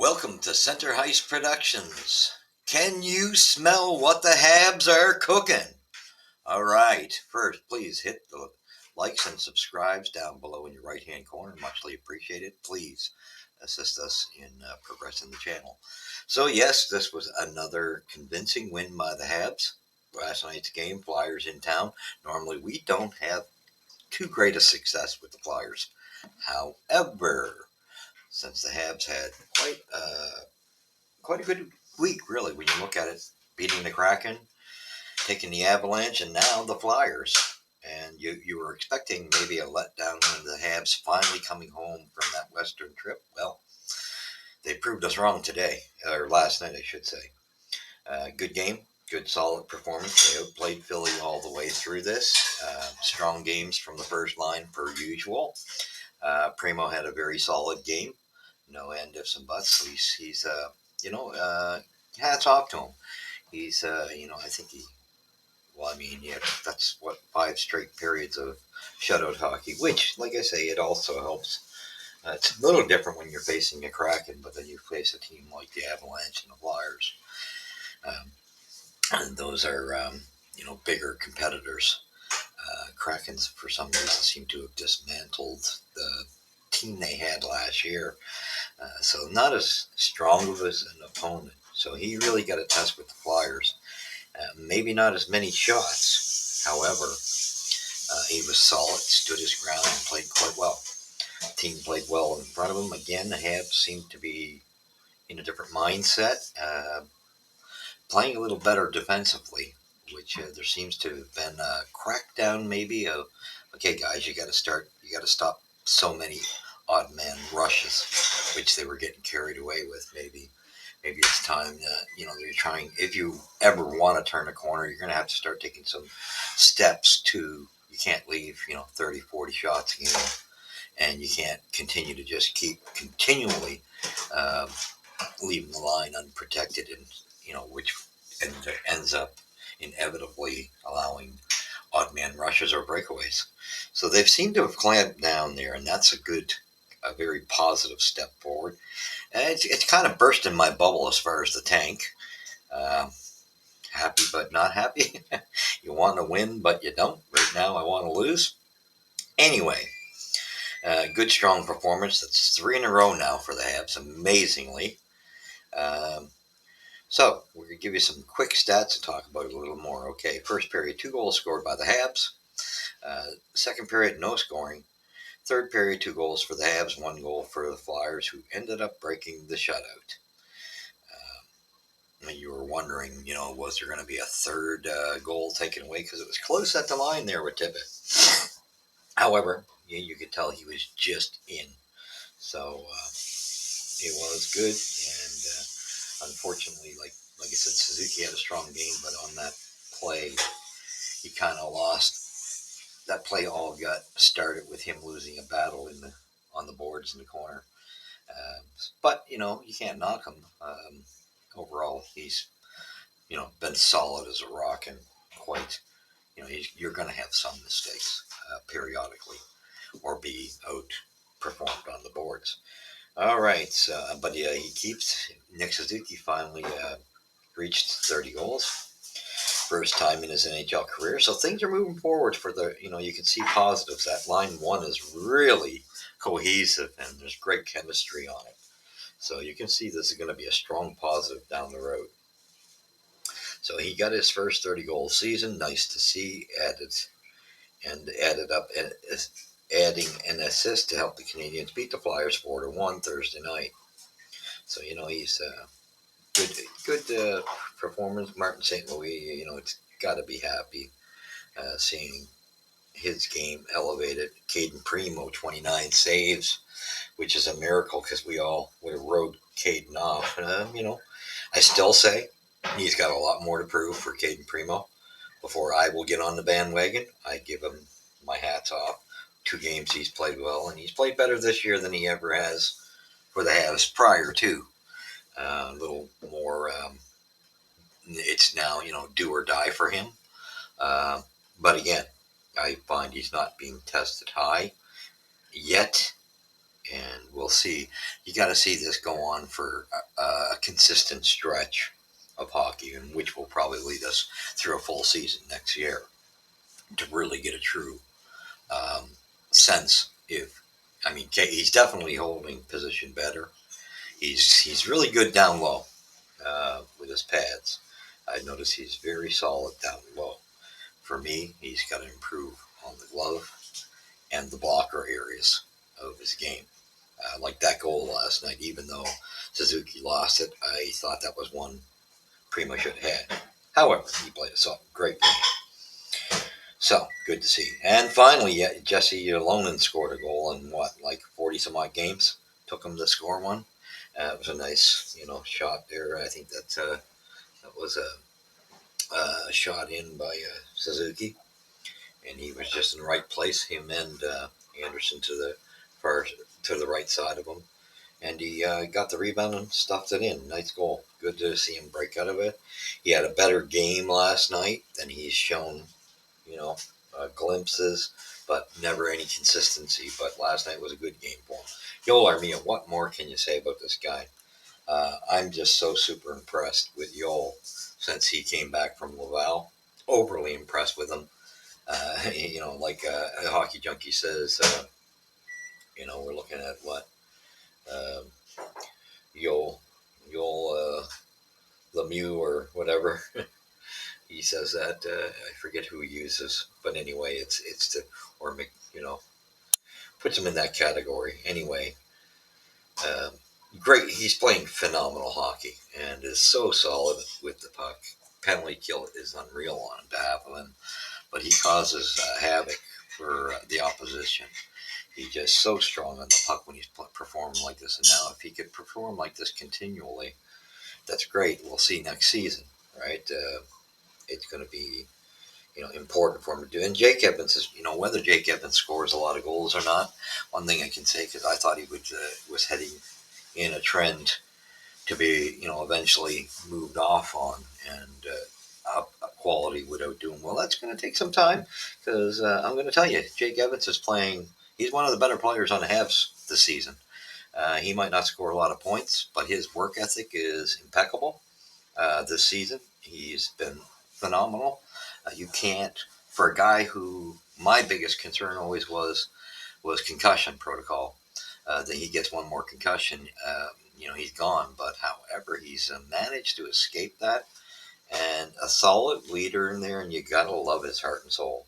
Welcome to Center Heist Productions. Can you smell what the Habs are cooking? All right. First, please hit the likes and subscribes down below in your right-hand corner. Muchly appreciated. Please assist us in progressing the channel. So, yes, this was another convincing win by the Habs. Last night's game, Flyers in town. Normally, we don't have too great a success with the Flyers. However, since the Habs had quite a good week, really, when you look at it, beating the Kraken, taking the Avalanche, and now the Flyers. And you were expecting maybe a letdown when the Habs finally coming home from that Western trip. Well, they proved us wrong today, or last night, I should say. Good game, good solid performance. They outplayed Philly all the way through this. Strong games from the first line per usual. Primeau had a very solid game. No end ifs and buts. He's hats off to him. He's, I think yeah, that's what 5 straight periods of shutout hockey, which, like I say, it also helps. It's a little different when you're facing a Kraken, but then you face a team like the Avalanche and the Flyers. And those are, bigger competitors. Krakens, for some reason, seem to have dismantled the team they had last year. So not as strong of as an opponent. So he really got a test with the Flyers. Maybe not as many shots. However, he was solid, stood his ground, and played quite well. The team played well in front of him. Again, the Habs seemed to be in a different mindset, playing a little better defensively, which there seems to have been a crackdown maybe of, okay, guys, you got to stop so many odd man rushes, which they were getting carried away with. Maybe it's time they're trying. If you ever want to turn a corner, you're going to have to start taking some steps to. You can't leave 30, 40 shots a game, and you can't continue to just keep continually leaving the line unprotected, and which ends up inevitably allowing odd man rushes or breakaways. So they've seemed to have clamped down there, and that's a very positive step forward. And it's kind of bursting my bubble as far as the tank. Happy but not happy. You want to win, but you don't. Right now, I want to lose. Anyway, good strong performance. That's 3 in a row now for the Habs, amazingly. So we're going to give you some quick stats and talk about it a little more. Okay, first period, 2 goals scored by the Habs. Second period, no scoring. Third period, 2 goals for the Habs, 1 goal for the Flyers, who ended up breaking the shutout. You were wondering, was there going to be a third goal taken away? Because it was close at the line there with Tippett. However, you could tell he was just in. So it was good. And unfortunately, like I said, Suzuki had a strong game, but on that play, he kind of lost. That play all got started with him losing a battle on the boards in the corner. But, you can't knock him. Overall, he's, been solid as a rock, and quite, you're going to have some mistakes periodically or be outperformed on the boards. All right. But yeah, Nick Suzuki finally reached 30 goals. First time in his NHL career. So things are moving forward you can see positives. That line 1 is really cohesive, and there's great chemistry on it. So you can see this is going to be a strong positive down the road. So he got his first 30-goal season. Nice to see. Added up and adding an assist to help the Canadians beat the Flyers 4-1 Thursday night. So he's good performance. Martin St. Louis, it's got to be happy seeing his game elevated. Caden Primeau, 29 saves, which is a miracle because we all would have rode Caden off. I still say he's got a lot more to prove for Caden Primeau before I will get on the bandwagon. I give him my hats off. 2 games he's played well, and he's played better this year than he ever has for the Habs prior to. A little more, it's now, do or die for him. But again, I find he's not being tested high yet. and we'll see. You got to see this go on for a consistent stretch of hockey, and which will probably lead us through a full season next year to really get a true um, sense. If I mean, he's definitely holding position better. He's really good down low with his pads. I notice he's very solid down low. For me, he's got to improve on the glove and the blocker areas of his game. Like that goal last night, even though Suzuki lost it, I thought that was one Primeau should have had. However, he played a great game. So, good to see. And finally, yeah, Jesse Lonen scored a goal in like 40 some odd games? Took him to score one. It was a nice, shot there. I think that was a shot in by Suzuki, and he was just in the right place. Him and Anderson far to the right side of him, and he got the rebound and stuffed it in. Nice goal. Good to see him break out of it. He had a better game last night than he's shown, you know, glimpses, but never any consistency. But last night was a good game for him. Yoel Armia, what more can you say about this guy? I'm just so super impressed with Yoel since he came back from Laval. Overly impressed with him. Like a hockey junkie says, we're looking at what uh, Yoel, Yoel Lemieux or whatever. He says that I forget who he uses, but anyway, it's to or puts him in that category. Anyway, um, great. He's playing phenomenal hockey and is so solid with the puck. Penalty kill is unreal on behalf of him, but he causes havoc for the opposition. He's just so strong on the puck when he's performing like this. And now, if he could perform like this continually, that's great. We'll see next season, right? It's going to be important for him to do. And Jake Evans is, whether Jake Evans scores a lot of goals or not, one thing I can say because I thought he was heading in a trend to be, eventually moved off on and up quality without doing well. That's going to take some time because I'm going to tell you, Jake Evans is playing. He's one of the better players on the Habs this season. He might not score a lot of points, but his work ethic is impeccable this season. He's been phenomenal. You can't, for a guy who my biggest concern always was concussion protocol. That he gets one more concussion, he's gone. But however, he's managed to escape that, and a solid leader in there, and you gotta love his heart and soul.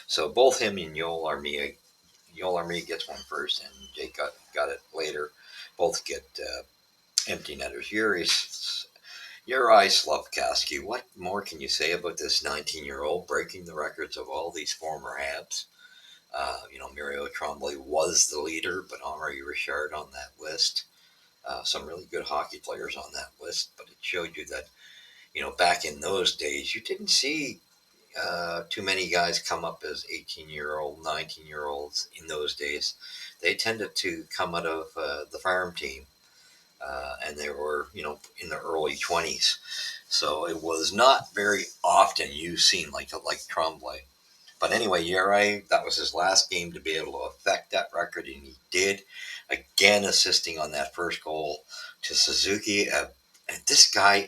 So both him and Yoel Armia gets one first, and Jake got it later. Both get empty netters. Yuri Slafkoski. What more can you say about this 19-year-old breaking the records of all these former Habs? Mario Tremblay was the leader, but Henri Richard on that list. Some really good hockey players on that list, but it showed you that, back in those days, you didn't see too many guys come up as 18-year-old, 19-year-olds in those days. They tended to come out of the farm team, and they were, in their early 20s. So it was not very often you seen like Tremblay. But anyway, you're right. That was his last game to be able to affect that record, and he did. Again, assisting on that first goal to Suzuki. And this guy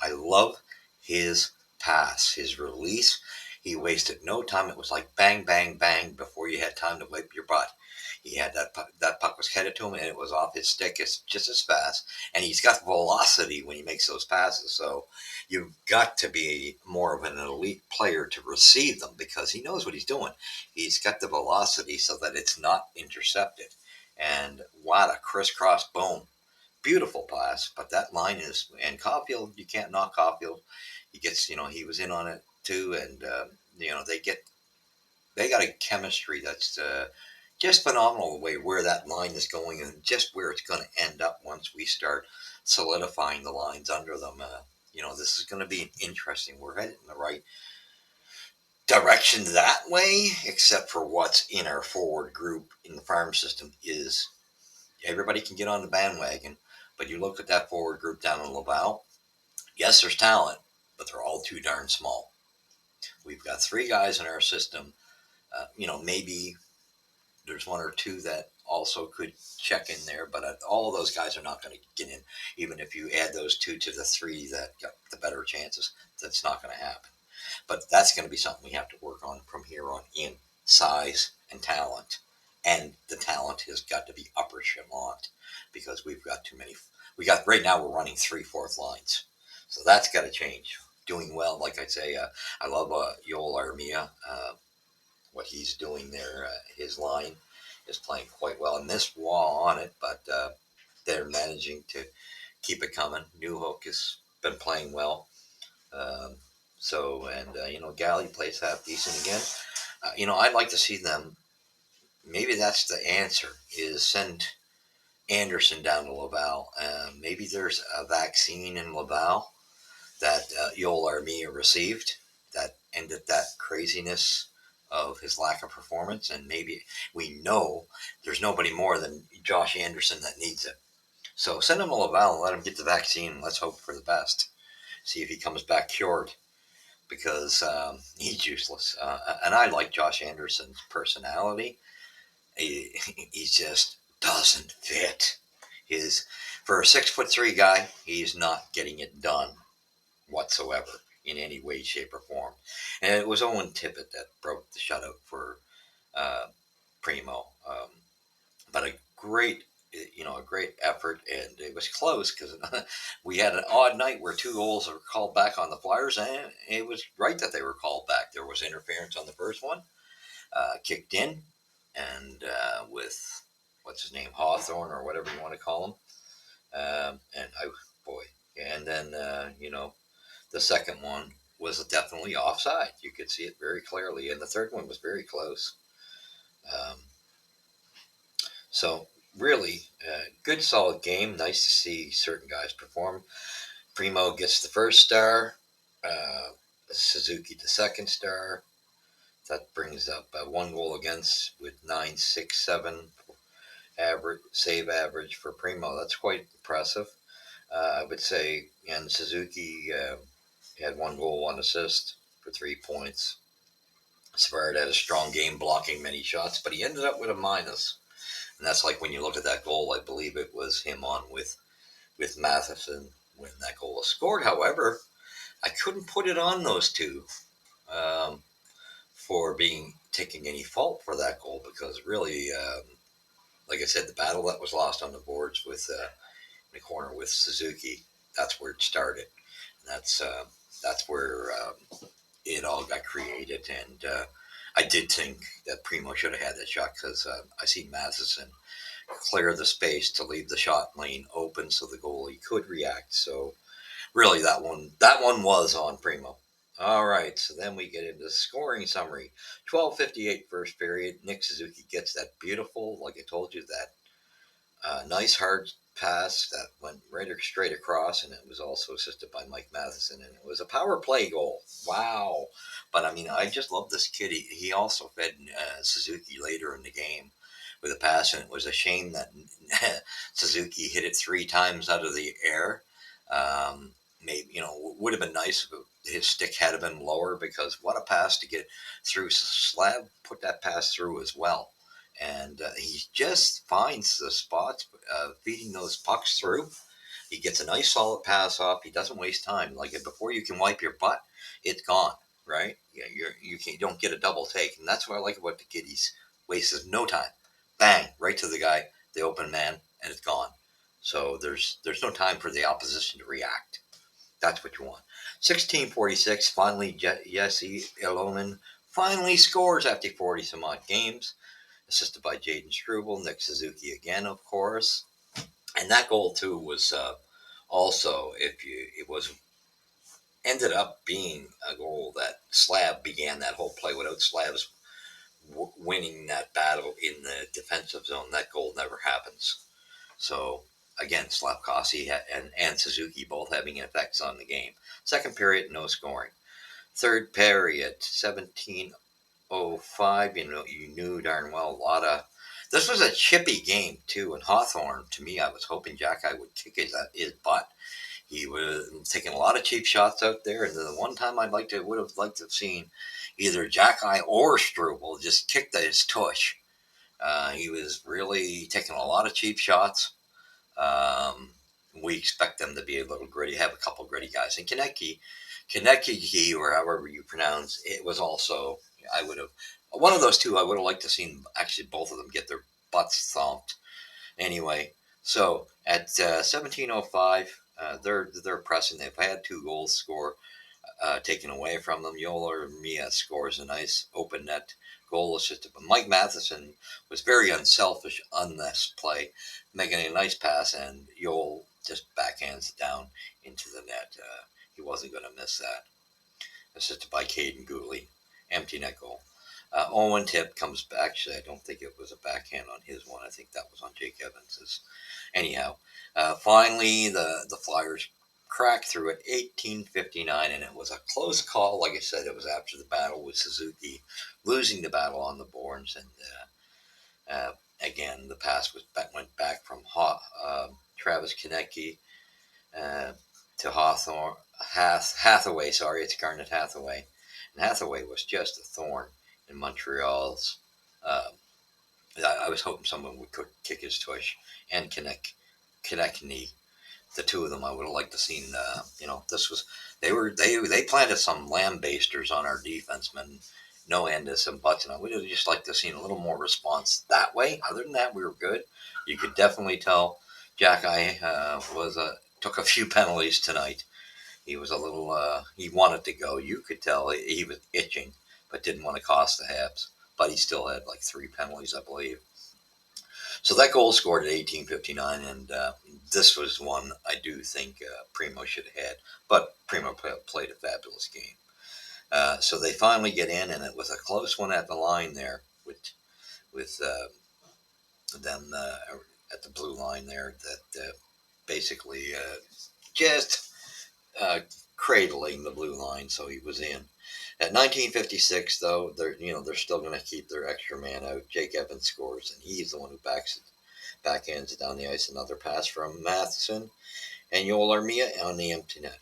I love his pass, his release. He wasted no time. It was like bang, bang, bang before you had time to wipe your butt. He had that puck was headed to him, and it was off his stick. It's just as fast, and he's got velocity when he makes those passes. So you've got to be more of an elite player to receive them because he knows what he's doing. He's got the velocity so that it's not intercepted. And what a crisscross boom. Beautiful pass, but that line is, and Caulfield, you can't knock Caulfield. He gets, he was in on it too, and, they got a chemistry that's just phenomenal the way where that line is going and just where it's going to end up once we start solidifying the lines under them. This is going to be interesting. We're headed in the right direction that way, except for what's in our forward group in the farm system is everybody can get on the bandwagon, but you look at that forward group down in Laval, yes, there's talent, but they're all too darn small. We've got three guys in our system, maybe There's one or two that also could check in there, but all of those guys are not going to get in. Even if you add those two to the three that got the better chances, that's not going to happen. But that's going to be something we have to work on from here on in size and talent. And the talent has got to be upper echelon because we've got too many. We got right now we're running 3/4 lines, so that's got to change. Doing well, like I say, I love Yoel Armia. What he's doing there, his line is playing quite well, and this wall on it, but they're managing to keep it coming. New Hook has been playing well. Um, Galley plays half decent again. I'd like to see them. Maybe that's the answer: is send Anderson down to Laval. Maybe there's a vaccine in Laval that Yoel Armia received that ended that craziness of his lack of performance, and maybe we know there's nobody more than Josh Anderson that needs it. So send him to Laval and let him get the vaccine. Let's hope for the best. See if he comes back cured because he's useless. And I like Josh Anderson's personality. He just doesn't fit. His For a 6'3" guy, he's not getting it done whatsoever in any way, shape, or form. And it was Owen Tippett that broke the shutout for uh, Primeau. But a great effort, and it was close because we had an odd night where two goals were called back on the Flyers, and it was right that they were called back. There was interference on the first one, kicked in, and with what's his name, Hawthorne or whatever you want to call him, and I boy, and then the second one was definitely offside. You could see it very clearly, and the third one was very close. Um, So really, good solid game. Nice to see certain guys perform. Primeau gets the first star. Uh, Suzuki the second star. That brings up one goal against with 9.67 average save average for Primeau. That's quite impressive. I would say, and Suzuki had one goal, one assist for 3 points. Savard had a strong game, blocking many shots, but he ended up with a minus. And that's like when you look at that goal, I believe it was him on with Matheson when that goal was scored. However, I couldn't put it on those two um, for being taking any fault for that goal because really, like I said, the battle that was lost on the boards with in the corner with Suzuki, that's where it started. And that's where it all got created. And I did think that Primeau should have had that shot because I see Matheson clear the space to leave the shot lane open so the goalie could react. So really, that one was on Primeau. All right, so then we get into the scoring summary. 12:58 first period. Nick Suzuki gets that beautiful, like I told you, that nice hard pass that went right straight across, and it was also assisted by Mike Matheson, and it was a power play goal. Wow! But I mean, I just love this kid. He also fed Suzuki later in the game with a pass, and it was a shame that Suzuki hit it 3 times out of the air. Maybe would have been nice if his stick had been lower because what a pass to get through. Slab put that pass through as well, and he just finds the spots feeding those pucks through. He gets a nice solid pass off. He doesn't waste time. Like before you can wipe your butt, it's gone. Right? Yeah, you don't get a double take, and that's what I like about the kid. He's wastes no time. Bang! Right to the guy, the open man, and it's gone. So there's no time for the opposition to react. That's what you want. 16:46. Finally, Jesse Ilonen finally scores after 40 some odd games assisted by Jaden Struble, Nick Suzuki again, of course. And that goal too was also, it was ended up being a goal that Slab began that whole play without Slab's winning that battle in the defensive zone. That goal never happens. So again, Slafkoski and Suzuki both having effects on the game. Second period, no scoring. Third period, 17:05. You knew darn well a lot of. This was a chippy game too, and Hawthorne. To me, I was hoping Jack would kick his butt. He was taking a lot of cheap shots out there, and the one time would have liked to have seen either Jack or Struble just kick his tush He was really taking a lot of cheap shots. Um, we expect them to be a little gritty, have a couple gritty guys. And Konecki, or however you pronounce it, was also, I would have, one of those two, I would have liked to seen actually both of them get their butts thumped. Anyway, so at 17:05, they're pressing. They've had 2 goals taken away from them. Yoler Mia scores a nice open net goal assist. But Mike Matheson was very unselfish on this play, making a nice pass, and Yol just backhands it down into the net. He wasn't going to miss that. Assisted by Caden Gooley. Empty net goal. Owen Tip comes back. Actually, I don't think it was a backhand on his one. I think that was on Jake Evans's. Anyhow, finally, the Flyers cracked through at 18:59, and it was a close call. Like I said, it was after the battle with Suzuki losing the battle on the boards, and again, the pass went back from Travis Konecki uh, to Hathaway. Sorry, it's Garnet Hathaway, and Hathaway was just a thorn in Montreal's. Uh, I was hoping someone would kick his tush and Konechny. The two of them, I would have liked to seen. This was they planted some lambasters on our defensemen, no end to some butts, and I would have just liked to have seen a little more response that way. Other than that, we were good. You could definitely tell Jack took a few penalties tonight. He was a little he wanted to go. You could tell he was itching, but didn't want to cost the Habs. But he still had like 3 penalties, I believe. So that goal scored at 18:59, and this was one I do think Primeau should have had, but Primeau played a fabulous game. So they finally get in, and it was a close one at the line there with them at the blue line there that basically just uh, cradling the blue line, so he was in. At 1956, though, they're still going to keep their extra man out. Jake Evans scores, and he's the one who backhands it down the ice. Another pass from Matheson and Yoel Armia on the empty net.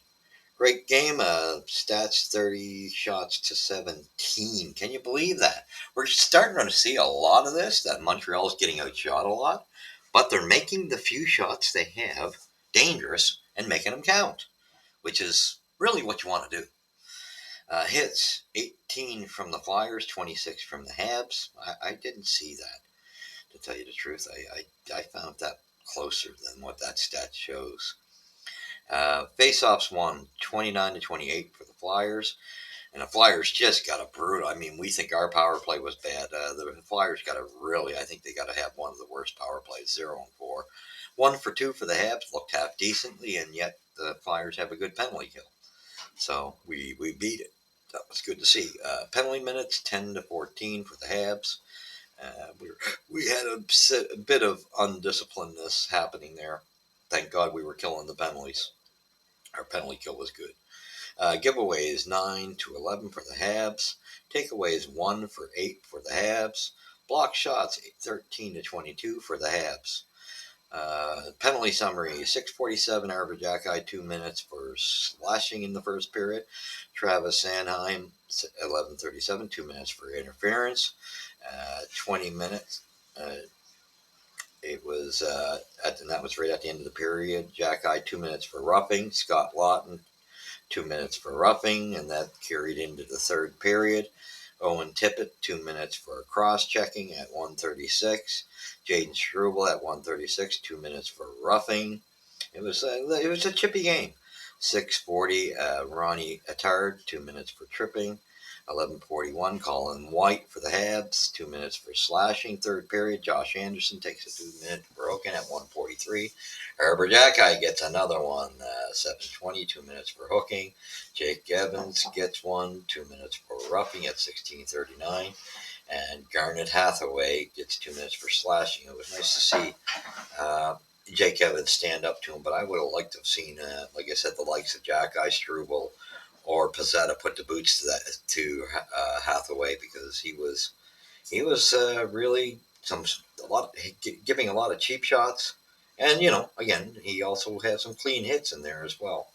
Great game. Stats 30 shots to 17. Can you believe that? We're starting to see a lot of this, that Montreal's getting outshot a lot, but they're making the few shots they have dangerous and making them count, which is really what you want to do. Hits 18 from the Flyers, 26 from the Habs. I didn't see that, to tell you the truth. I found that closer than what that stat shows. Face-offs won 29-28 for the Flyers, and the Flyers just got a brutal. I mean, we think our power play was bad. The Flyers got a really. I think they got to have one of the worst power plays, 0-4. 1-for-2 for the Habs, looked half decently, and yet the Flyers have a good penalty kill. So we beat it. That was good to see. Penalty minutes 10-14 for the Habs. We had a bit of undisciplinedness happening there. Thank God we were killing the penalties. Our penalty kill was good. Giveaways 9-11 for the Habs. Takeaways 1-for-8 for the Habs. Block shots 13-22 for the Habs. Penalty summary 6:47 Arbor 2 minutes for slashing in the first period. Travis Sanheim 11:37 2 minutes for interference. 20 minutes. It was and that was right at the end of the period. Jack 2 minutes for roughing. Scott Lawton 2 minutes for roughing, and that carried into the third period. Owen Tippett 2 minutes for cross-checking at 1:36. Jaden Struble at 1:36, 2 minutes for roughing. It was a chippy game. 6:40 Ronnie Attard 2 minutes for tripping. 11:41 Colin White for the Habs, 2 minutes for slashing. Third period, Josh Anderson takes a 2-minute broken at 1:43. Herbert Jacki gets another one, 7:20, 2 minutes for hooking. Jake Evans gets one, 2 minutes for roughing at 16:39. And Garnet Hathaway gets 2 minutes for slashing. It was nice to see Jake Evans stand up to him, but I would have liked to have seen, like I said, the likes of Jacki, Struble, or Pizzetta put the boots to Hathaway, because he was really giving a lot of cheap shots, and again, he also had some clean hits in there as well.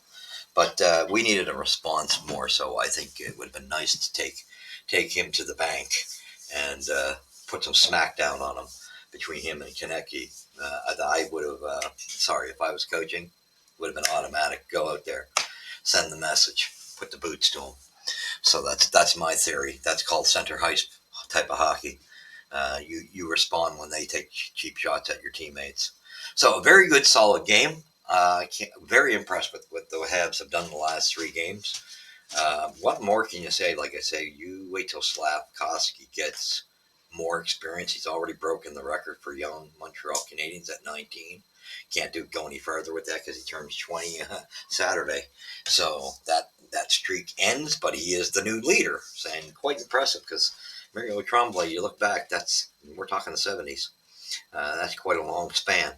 But we needed a response more, so I think it would have been nice to take him to the bank and put some smackdown on him between him and Konecki. I would have, sorry, if I was coaching, would have been automatic. Go out there, send the message, put the boots to him. So that's my theory. That's called center heist type of hockey. You respond when they take cheap shots at your teammates. So a very good, solid game. Very impressed with what the Habs have done in the last 3 games. What more can you say? Like I say, you wait till Slafkoski gets more experience. He's already broken the record for young Montreal Canadiens at 19. Can't go any further with that because he turns 20 Saturday. So that streak ends, but he is the new leader. And quite impressive because Mario Tremblay, you look back, we're talking the 70s. That's quite a long span.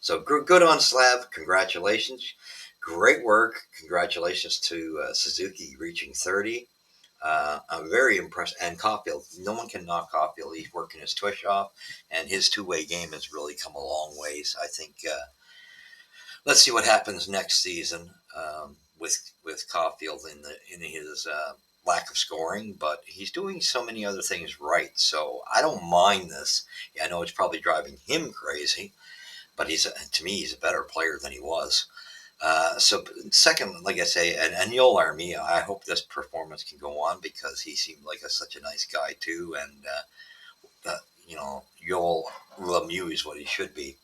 So good on Slav. Congratulations. Great work. Congratulations to Suzuki reaching 30. I'm very impressed. And Caulfield, no one can knock Caulfield. He's working his tush off, and his two-way game has really come a long ways. I think. Let's see what happens next season with Caulfield in his lack of scoring, but he's doing so many other things right. So I don't mind this. Yeah, I know it's probably driving him crazy, but to me, he's a better player than he was. So second, like I say, and Yoel Armia, I hope this performance can go on because he seemed like such a nice guy too, and Yoel Lemieux is what he should be.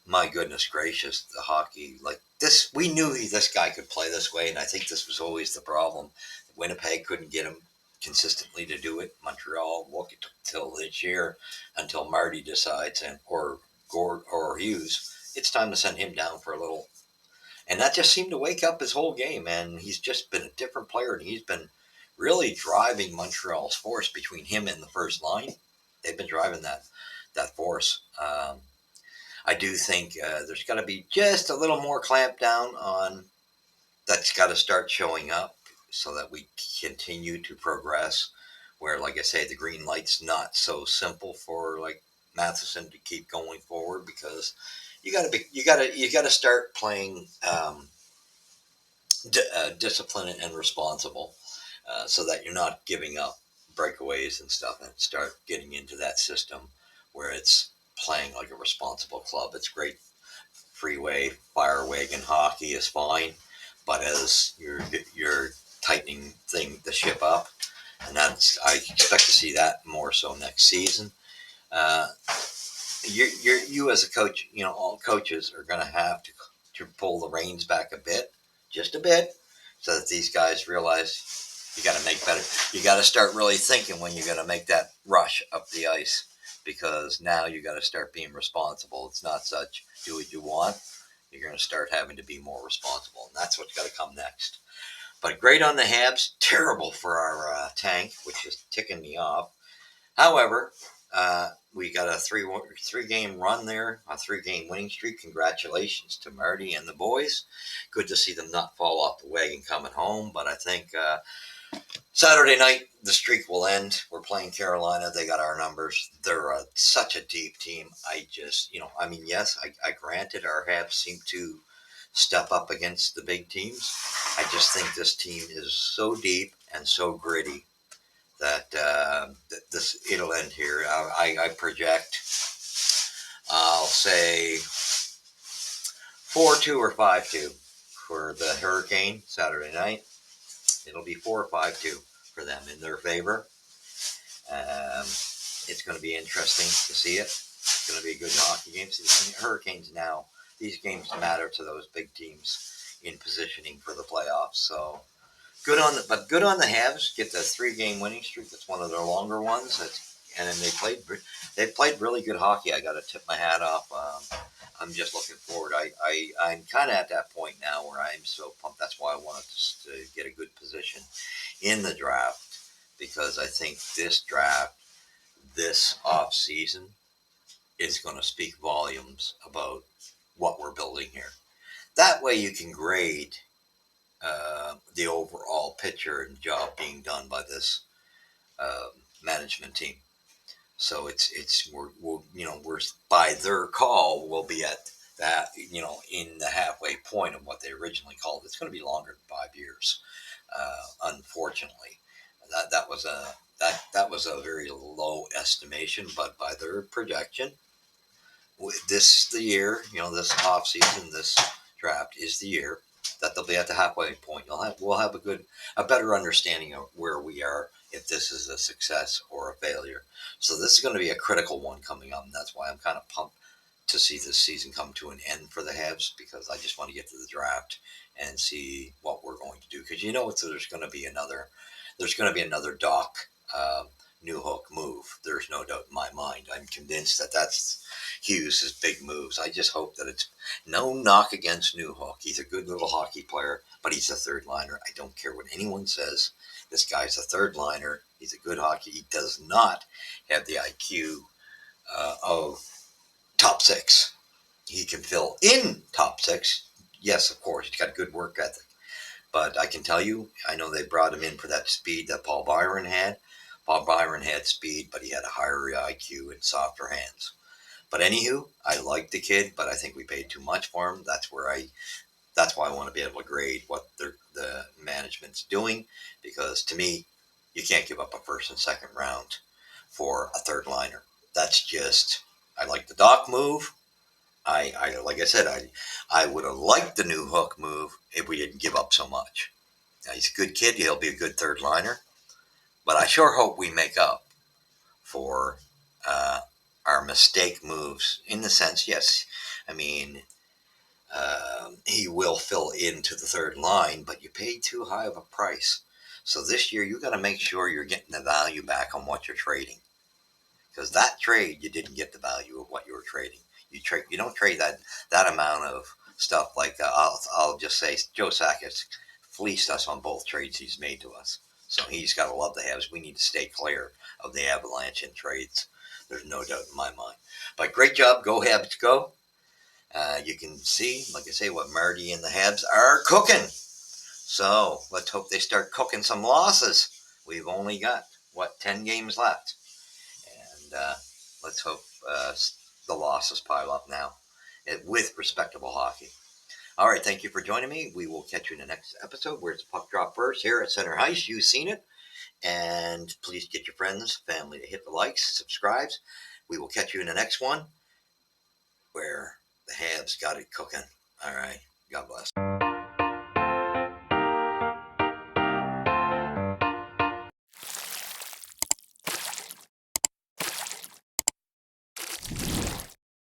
My goodness gracious, the hockey like this, we knew this guy could play this way, and I think this was always the problem. Winnipeg couldn't get him consistently to do it. Montreal, look, it took till this year until Marty decides, or Gord or Hughes, it's time to send him down for a little. And that just seemed to wake up his whole game. And he's just been a different player. And he's been really driving Montreal's force between him and the first line. They've been driving that force. I do think there's got to be just a little more clampdown on that's got to start showing up so that we continue to progress. Where, like I say, the green light's not so simple for like Matheson to keep going forward because you got to start playing disciplined and responsible, so that you're not giving up breakaways and stuff, and start getting into that system where it's playing like a responsible club. It's great freeway fire wagon hockey is fine, but as you're tightening the ship up, and I expect to see that more so next season. Uh, you as a coach, all coaches are going to have to pull the reins back a bit, just a bit, so that these guys realize you got to make better. You got to start really thinking when you're going to make that rush up the ice, because now you got to start being responsible. It's not such do what you want. You're going to start having to be more responsible, and that's what's got to come next. But great on the Habs, terrible for our tank, which is ticking me off. However, we got a three game run there, a 3-game winning streak. Congratulations to Marty and the boys. Good to see them not fall off the wagon coming home. But I think Saturday night the streak will end. We're playing Carolina. They got our numbers. They're such a deep team. Yes, I granted our Habs seem to step up against the big teams. I just think this team is so deep and so gritty that it'll end here. I project, I'll say 4-2 or 5-2 for the Hurricane Saturday night. It'll be 4 or 5-2 for them in their favor. It's going to be interesting to see it. It's going to be a good hockey game. See, the Hurricanes now, these games matter to those big teams in positioning for the playoffs. So good on the Habs. Get the 3-game winning streak. That's one of their longer ones. And then they played really good hockey. I got to tip my hat off. I'm just looking forward. I'm kind of at that point now where I'm so pumped. That's why I wanted to get a good position in the draft, because I think this draft, this off season, is going to speak volumes about what we're building here. That way you can grade the overall picture and job being done by this management team. So we're by their call, we'll be at that, in the halfway point of what they originally called. It's going to be longer than 5 years, unfortunately. that was a very low estimation, but by their projection, this is the year. This off season, this draft is the year that they'll be at the halfway point. We'll have a better understanding of where we are, if this is a success or a failure. So this is going to be a critical one coming up, and that's why I'm kind of pumped to see this season come to an end for the Habs, because I just want to get to the draft and see what we're going to do. Because there's going to be another Doc New Hook move. There's no doubt in my mind. I'm convinced that that's Hughes' big moves. I just hope that it's no knock against New Hook. He's a good little hockey player, but he's a third liner. I don't care what anyone says. This guy's a third liner. He's a good hockey. He does not have the IQ of top six. He can fill in top six. Yes, of course. He's got good work ethic. But I can tell you, I know they brought him in for that speed that Paul Byron had. Paul Byron had speed, but he had a higher IQ and softer hands. But anywho, I like the kid, but I think we paid too much for him. That's why I want to be able to grade what the management's doing, because to me, you can't give up a first and second round for a third liner. That's just, I like the Doc move. I like I said, I would have liked the New Hook move if we didn't give up so much. Now, he's a good kid. He'll be a good third liner, but I sure hope we make up for uh, our mistake moves. In the sense, yes, I mean, he will fill into the third line, but you paid too high of a price. So this year, you got to make sure you're getting the value back on what you're trading. Because that trade, you didn't get the value of what you were trading. You don't trade that amount of stuff. Like I'll just say Joe Sakic fleeced us on both trades he's made to us. So he's got to love the Habs. We need to stay clear of the Avalanche in trades. There's no doubt in my mind. But great job, go Habs, go! You can see, like I say, what Marty and the Habs are cooking. So let's hope they start cooking some losses. We've only got 10 games left. And let's hope the losses pile up now with respectable hockey. All right, thank you for joining me. We will catch you in the next episode where it's puck drop first here at Center Heist. You've seen it. And please get your friends, family to hit the likes, subscribes. We will catch you in the next one where the Habs got it cooking. All right, God bless.